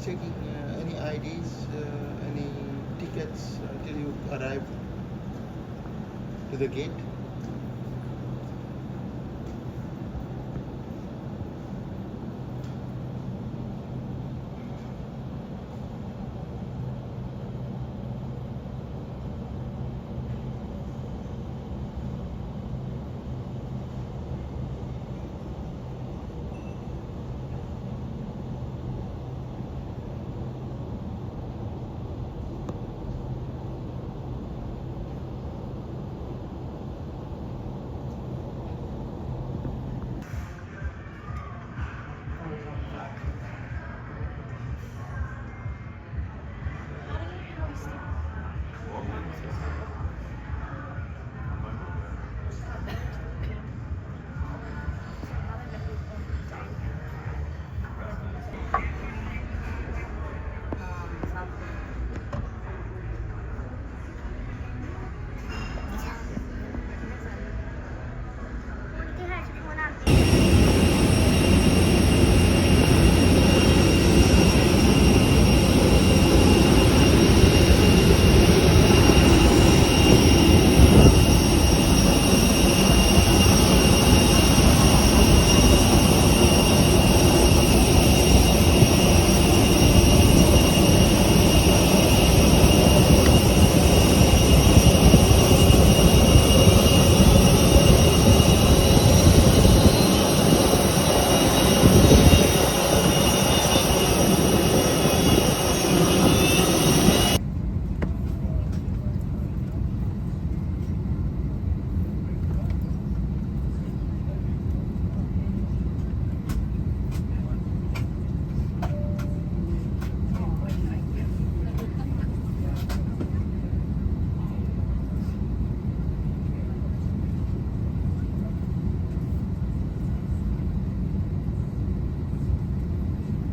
checking any IDs, any tickets till you arrive to the gate.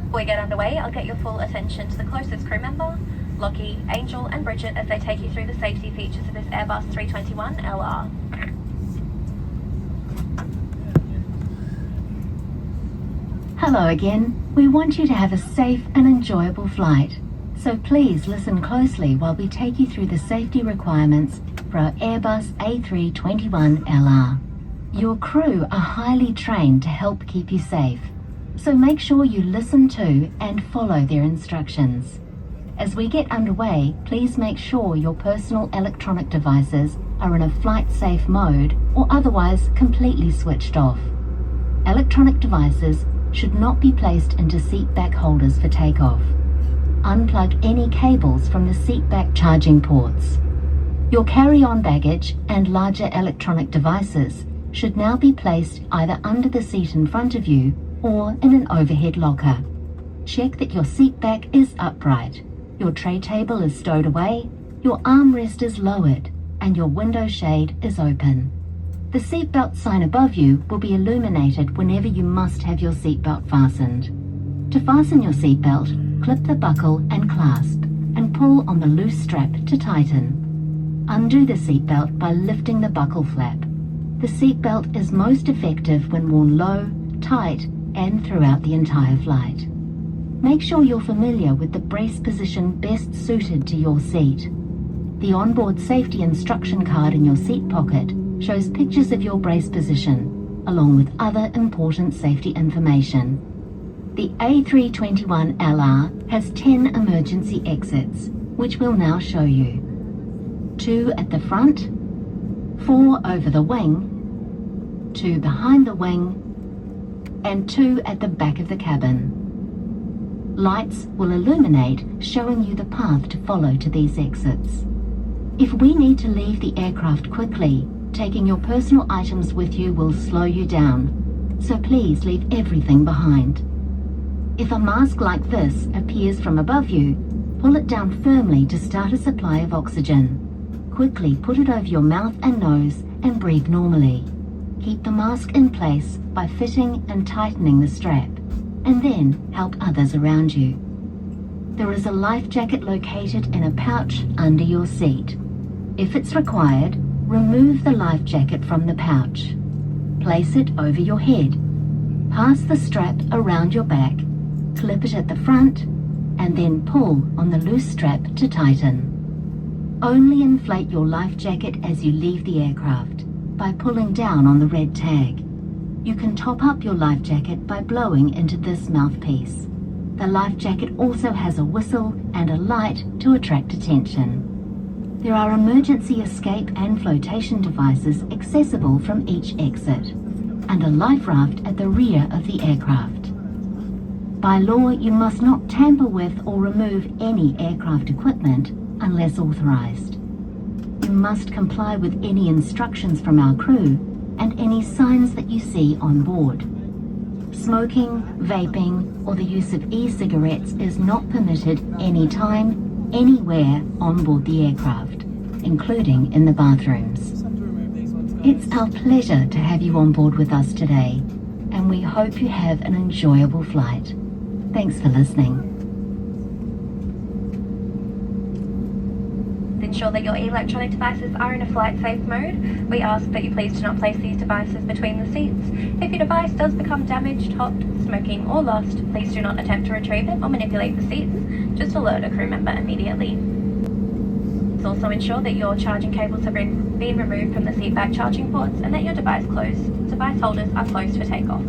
Before we get underway, I'll get your full attention to the closest crew member, Lockie, Angel and Bridget as they take you through the safety features of this Airbus 321LR. Hello again. We want you to have a safe and enjoyable flight. So please listen closely while we take you through the safety requirements for our Airbus A321LR. Your crew are highly trained to help keep you safe. So make sure you listen to and follow their instructions. As we get underway, please make sure your personal electronic devices are in a flight-safe mode or otherwise completely switched off. Electronic devices should not be placed into seat back holders for takeoff. Unplug any cables from the seat back charging ports. Your carry-on baggage and larger electronic devices should now be placed either under the seat in front of you or in an overhead locker. Check that your seat back is upright, your tray table is stowed away, your armrest is lowered, and your window shade is open. The seatbelt sign above you will be illuminated whenever you must have your seatbelt fastened. To fasten your seatbelt, clip the buckle and clasp, and pull on the loose strap to tighten. Undo the seatbelt by lifting the buckle flap. The seatbelt is most effective when worn low, tight, and throughout the entire flight. Make sure you're familiar with the brace position best suited to your seat. The onboard safety instruction card in your seat pocket shows pictures of your brace position, along with other important safety information. The A321LR has 10 emergency exits, which we'll now show you. 2 at the front, 4 over the wing, 2 behind the wing, and 2 at the back of the cabin. Lights will illuminate, showing you the path to follow to these exits. If we need to leave the aircraft quickly, taking your personal items with you will slow you down, so please leave everything behind. If a mask like this appears from above you, pull it down firmly to start a supply of oxygen. Quickly put it over your mouth and nose and breathe normally. Keep the mask in place by fitting and tightening the strap, and then help others around you. There is a life jacket located in a pouch under your seat. If it's required, remove the life jacket from the pouch. Place it over your head. Pass the strap around your back, clip it at the front, and then pull on the loose strap to tighten. Only inflate your life jacket as you leave the aircraft by pulling down on the red tag. You can top up your life jacket by blowing into this mouthpiece. The life jacket also has a whistle and a light to attract attention. There are emergency escape and flotation devices accessible from each exit, and a life raft at the rear of the aircraft. By law, you must not tamper with or remove any aircraft equipment unless authorized. You must comply with any instructions from our crew and any signs that you see on board. Smoking, vaping, or the use of e-cigarettes is not permitted anytime, anywhere on board the aircraft, including in the bathrooms. It's our pleasure to have you on board with us today, and we hope you have an enjoyable flight. Thanks for listening. To ensure that your electronic devices are in a flight-safe mode, we ask that you please do not place these devices between the seats. If your device does become damaged, hopped, smoking, or lost, please do not attempt to retrieve it or manipulate the seats. Just alert a crew member immediately. Please also ensure that your charging cables have been removed from the seat back charging ports and that your device holders are closed for takeoff.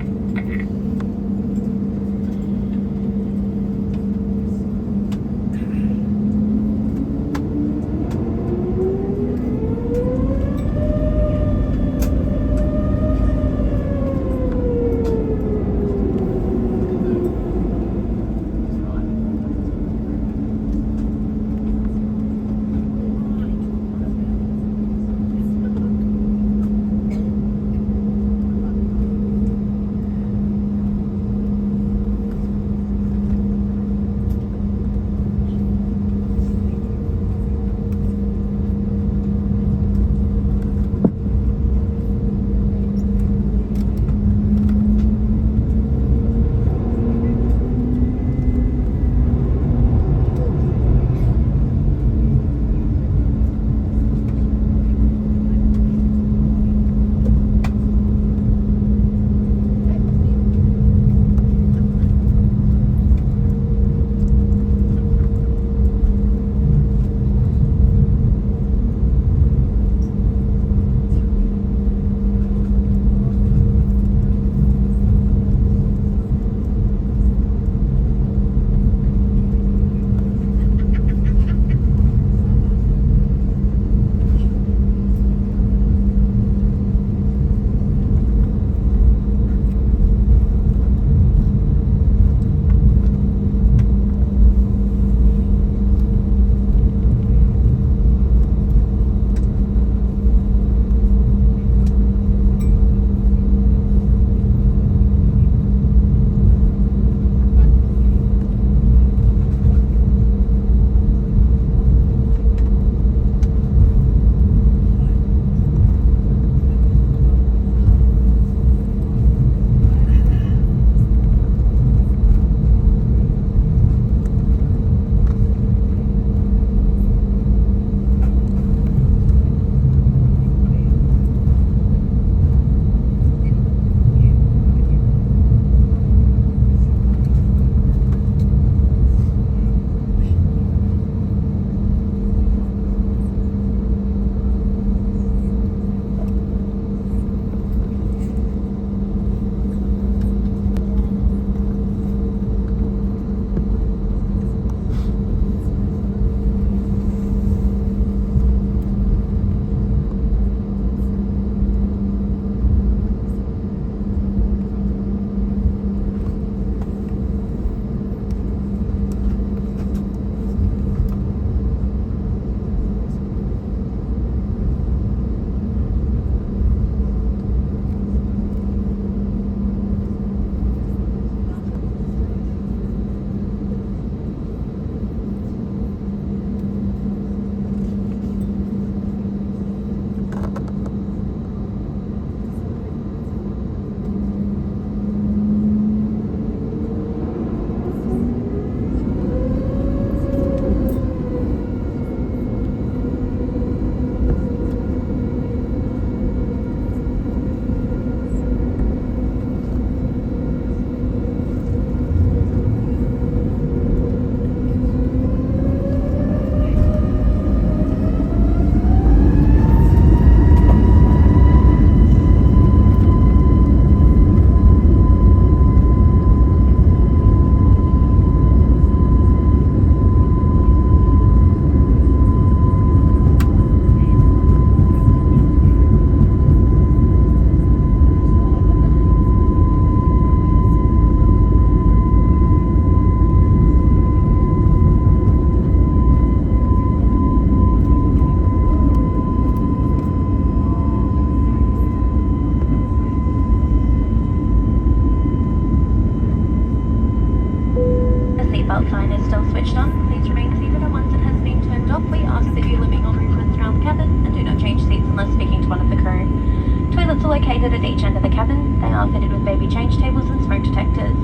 cabin. They are fitted with baby change tables and smoke detectors.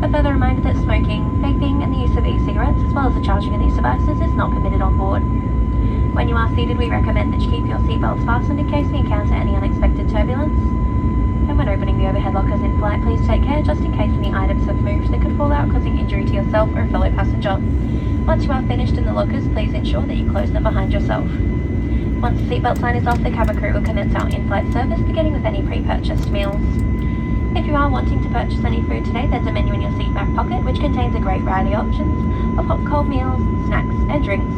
A further reminder that smoking, vaping and the use of e-cigarettes as well as the charging of these devices is not permitted on board. When you are seated, we recommend that you keep your seatbelts fastened in case we encounter any unexpected turbulence. And when opening the overhead lockers in flight, please take care just in case any items have moved that could fall out, causing injury to yourself or a fellow passenger. Once you are finished in the lockers, please ensure that you close them behind yourself. Once the seatbelt sign is off, the cabin crew will commence our in-flight service, beginning with any pre-purchased meals. If you are wanting to purchase any food today, there's a menu in your seat back pocket which contains a great variety of options of hot and cold meals, snacks and drinks.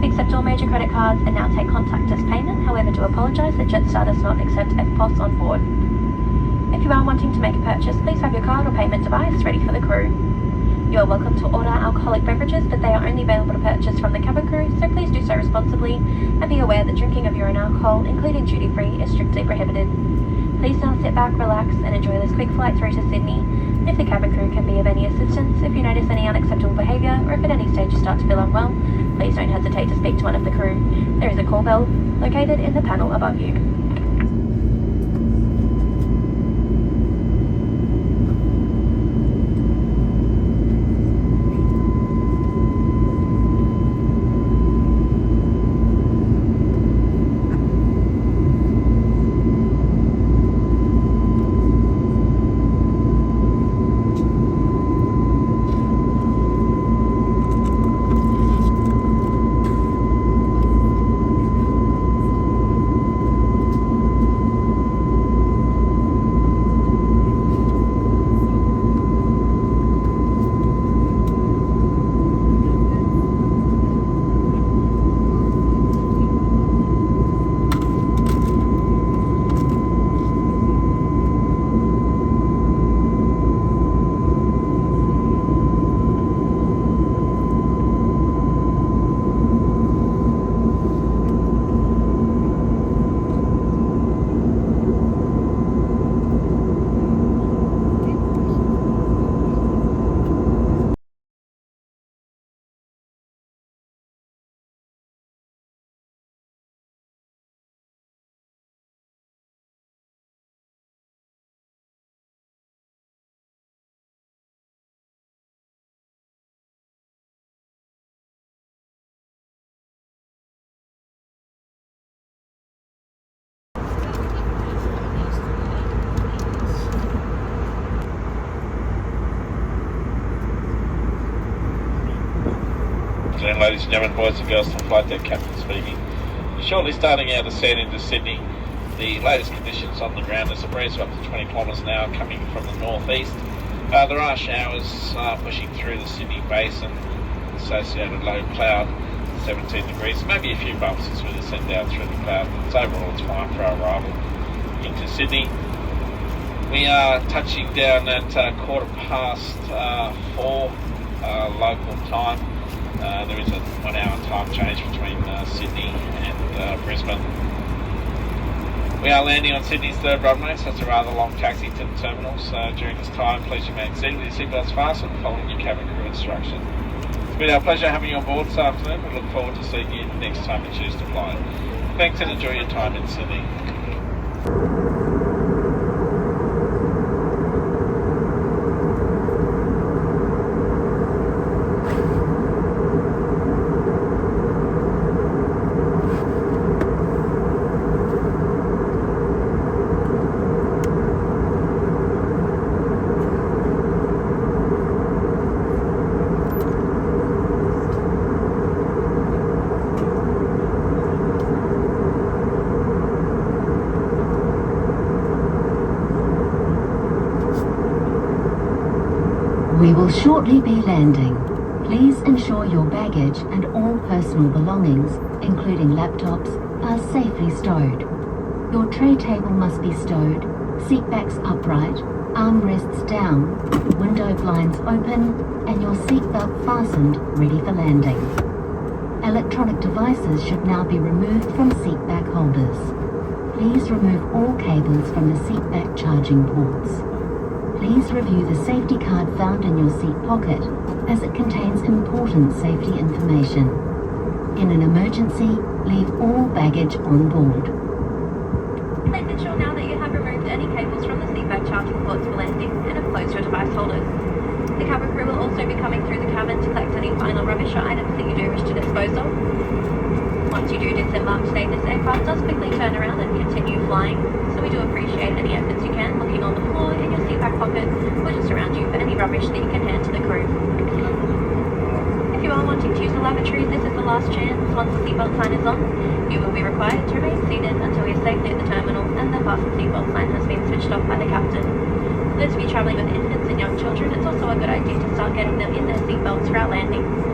We accept all major credit cards and now take contactless payment. However, do apologise that Jetstar does not accept EFTPOS on board. If you are wanting to make a purchase, please have your card or payment device ready for the crew. You are welcome to order alcoholic beverages, but they are only available to purchase from the cabin crew, so please do so responsibly and be aware that drinking of your own alcohol, including duty-free, is strictly prohibited. Please now sit back, relax and enjoy this quick flight through to Sydney. And if the cabin crew can be of any assistance, if you notice any unacceptable behaviour or if at any stage you start to feel unwell, please don't hesitate to speak to one of the crew. There is a call bell located in the panel above you. afternoon, ladies and gentlemen, boys and girls, from Flight Deck Captain speaking. Shortly starting our descent into Sydney, the latest conditions on the ground is a breeze of up to 20 kilometres an hour coming from the northeast. There are showers pushing through the Sydney basin, associated low cloud, 17 degrees, maybe a few bumps as we descend down through the cloud, but overall it's fine for our arrival into Sydney. We are touching down at 4:15 local time. There is a 1 hour time change between Sydney and Brisbane. We are landing on Sydney's third runway, so it's a rather long taxi to the terminal. So during this time, please remain seated with your seatbelts fastened, following your cabin crew instructions. It's been our pleasure having you on board this afternoon. We look forward to seeing you next time you choose to fly. Thanks and enjoy your time in Sydney. We will shortly be landing. Please ensure your baggage and all personal belongings, including laptops, are safely stowed. Your tray table must be stowed, seat backs upright, armrests down, window blinds open, and your seatbelt fastened, ready for landing. Electronic devices should now be removed from seat back holders. Please remove all cables from the seat back charging ports. Please review the safety card found in your seat pocket, as it contains important safety information. In an emergency, leave all baggage on board. Please ensure now that you have removed any cables from the seat back waiting ports for landing and have closed your device holders. The cabin crew will also be coming through the cabin to collect any final rubbish or items that you do wish to dispose of. Once you do disembark today, this aircraft does quickly turn around and continue flying, so we do appreciate any efforts you can looking on the floor, in your seat back pocket, or just around you for any rubbish that you can hand to the crew. If you are wanting to use the lavatory, this is the last chance. Once the seatbelt sign is on, you will be required to remain seated until we are safely at the terminal and the fasten seatbelt sign has been switched off by the captain. For those of you travelling with infants and young children, it's also a good idea to start getting them in their seatbelts for our landing.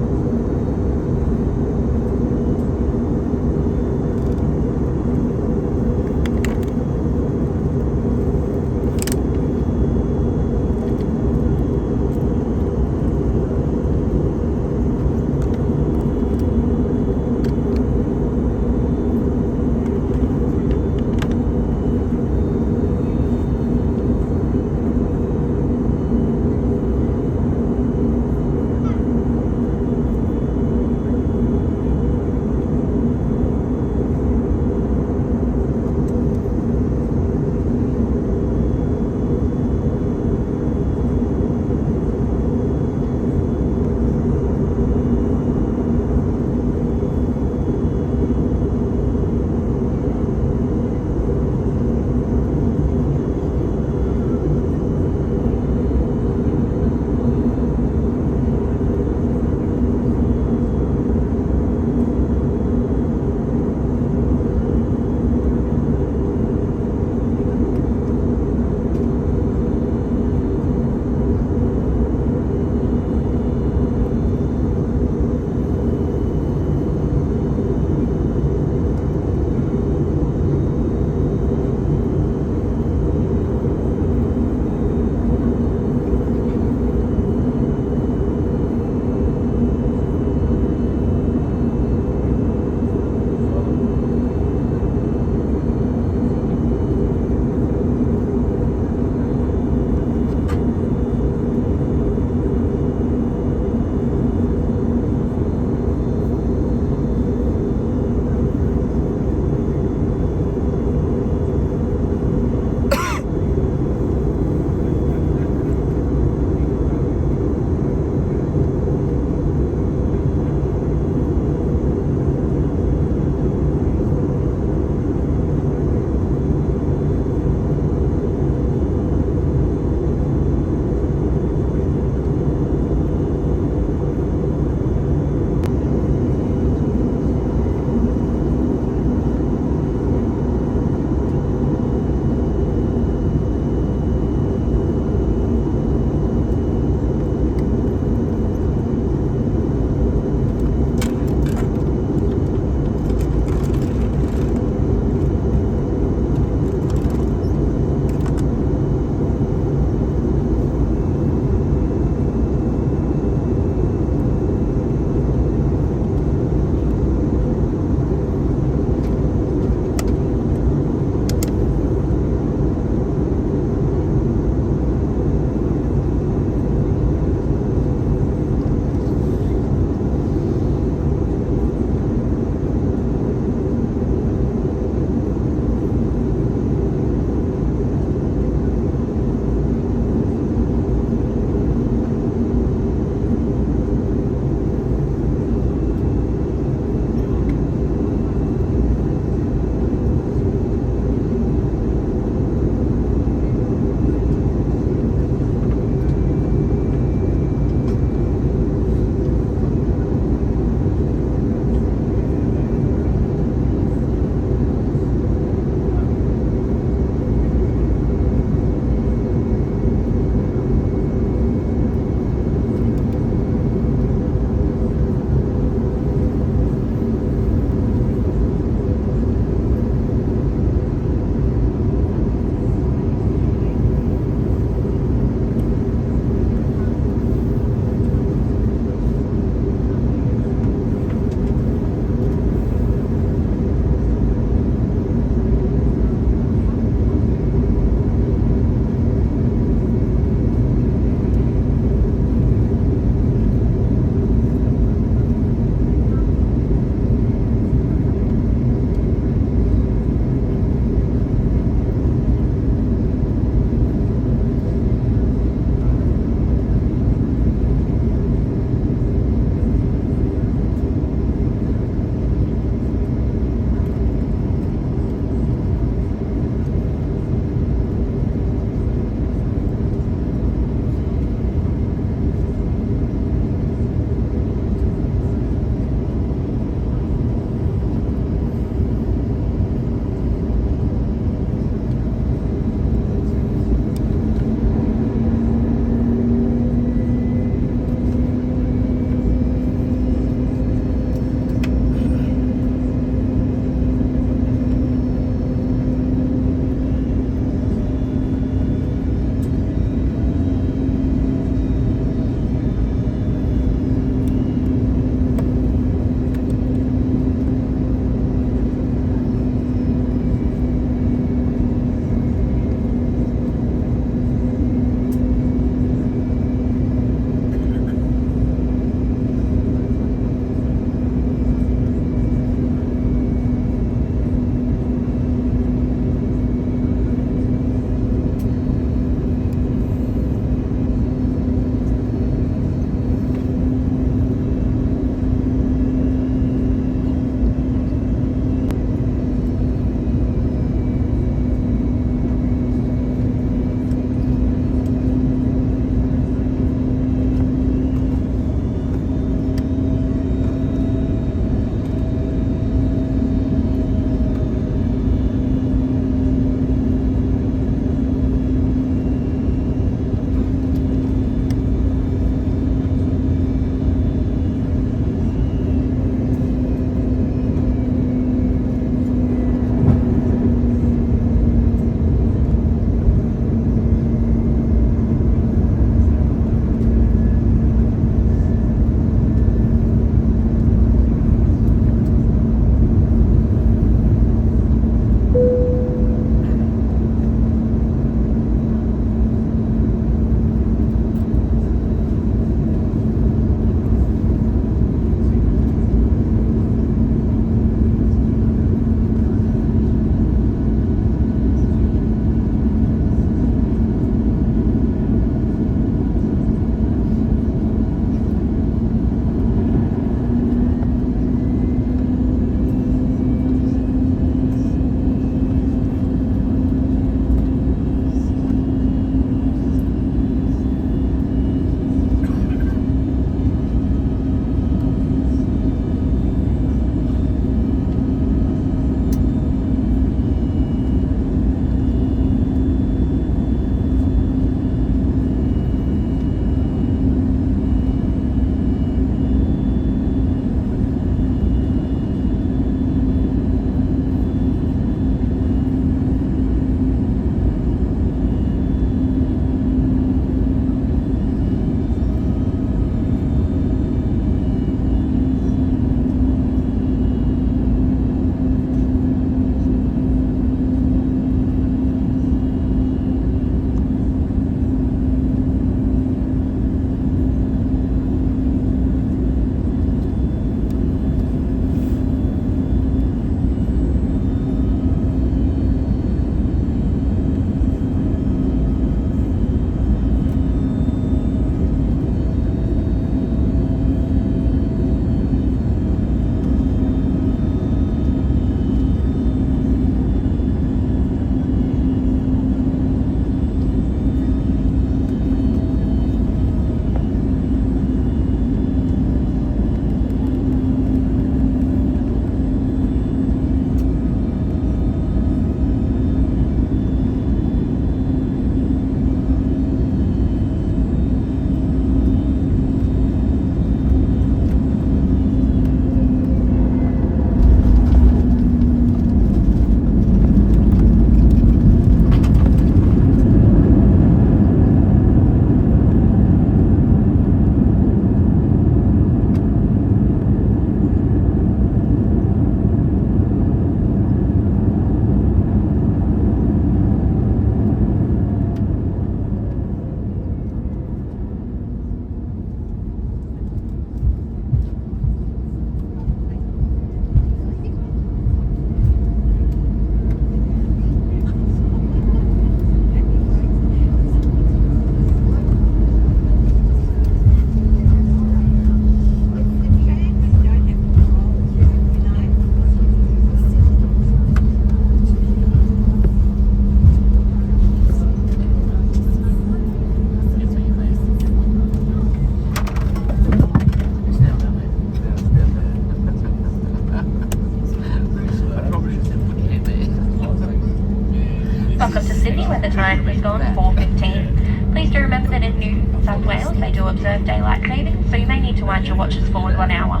to observe daylight savings, so you may need to wind your watches forward 1 hour.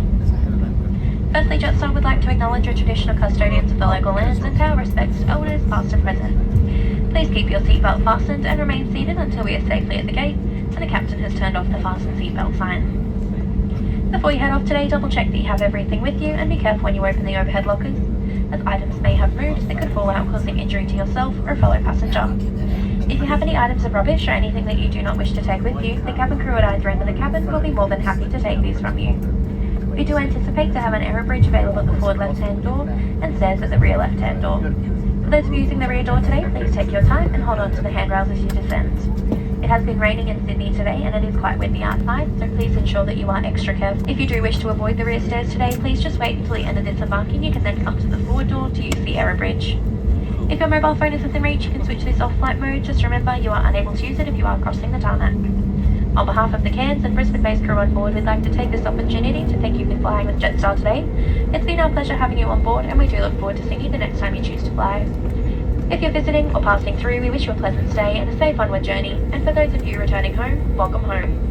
Firstly, Jetstar would like to acknowledge your traditional custodians of the local lands and pay our respects to elders past and present. Please keep your seatbelt fastened and remain seated until we are safely at the gate and the captain has turned off the fasten seatbelt sign. Before you head off today, double check that you have everything with you and be careful when you open the overhead lockers, as items may have moved that could fall out causing injury to yourself or a fellow passenger. If you have any items of rubbish or anything that you do not wish to take with you, the cabin crew at either end of the cabin will be more than happy to take these from you. We do anticipate to have an error bridge available at the forward left-hand door and stairs at the rear left-hand door. For those of you using the rear door today, please take your time and hold on to the handrails as you descend. It has been raining in Sydney today and it is quite windy outside, so please ensure that you are extra careful. If you do wish to avoid the rear stairs today, please just wait until the end of disembarking. You can then come to the forward door to use the error bridge. If your mobile phone is within reach, you can switch this off flight mode. Just remember, you are unable to use it if you are crossing the tarmac. On behalf of the Cairns and Brisbane-based crew on board, we'd like to take this opportunity to thank you for flying with Jetstar today. It's been our pleasure having you on board, and we do look forward to seeing you the next time you choose to fly. If you're visiting or passing through, we wish you a pleasant stay and a safe onward journey. And for those of you returning home, welcome home.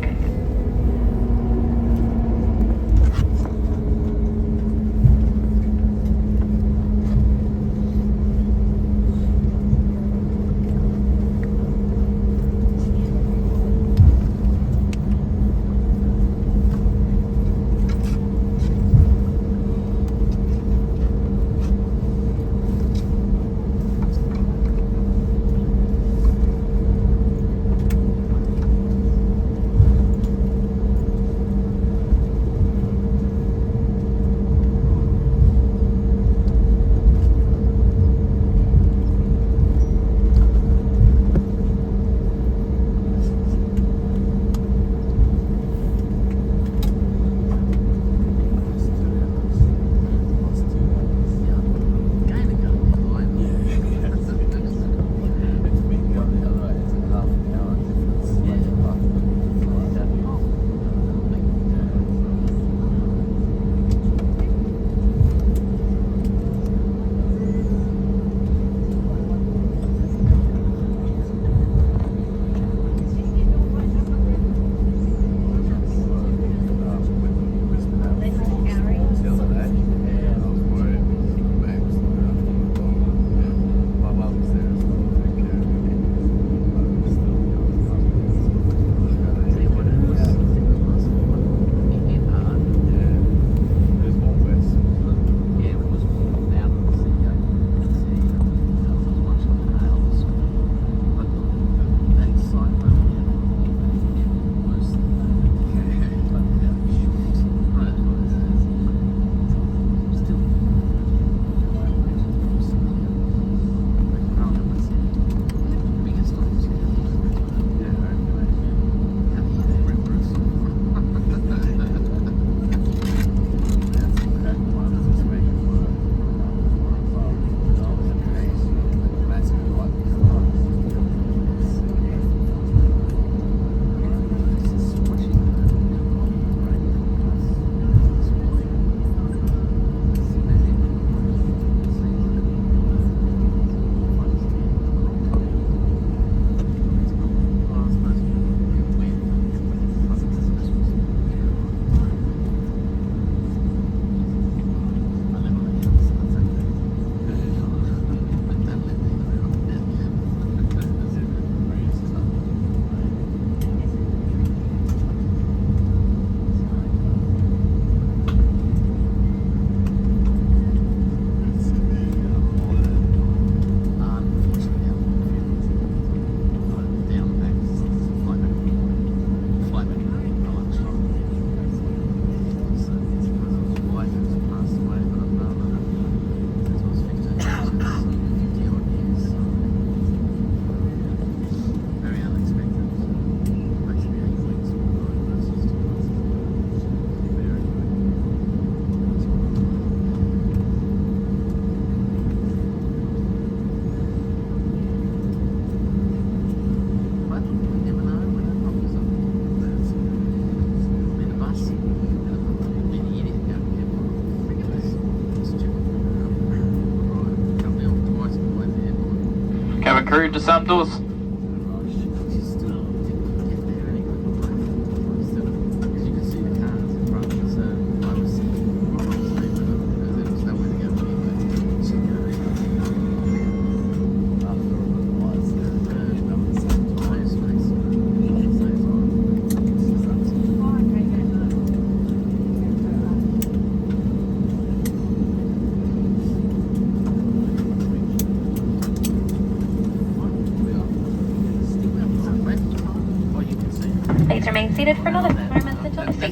Cabin crew, disarm doors.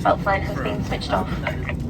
seatbelt sign has been switched off.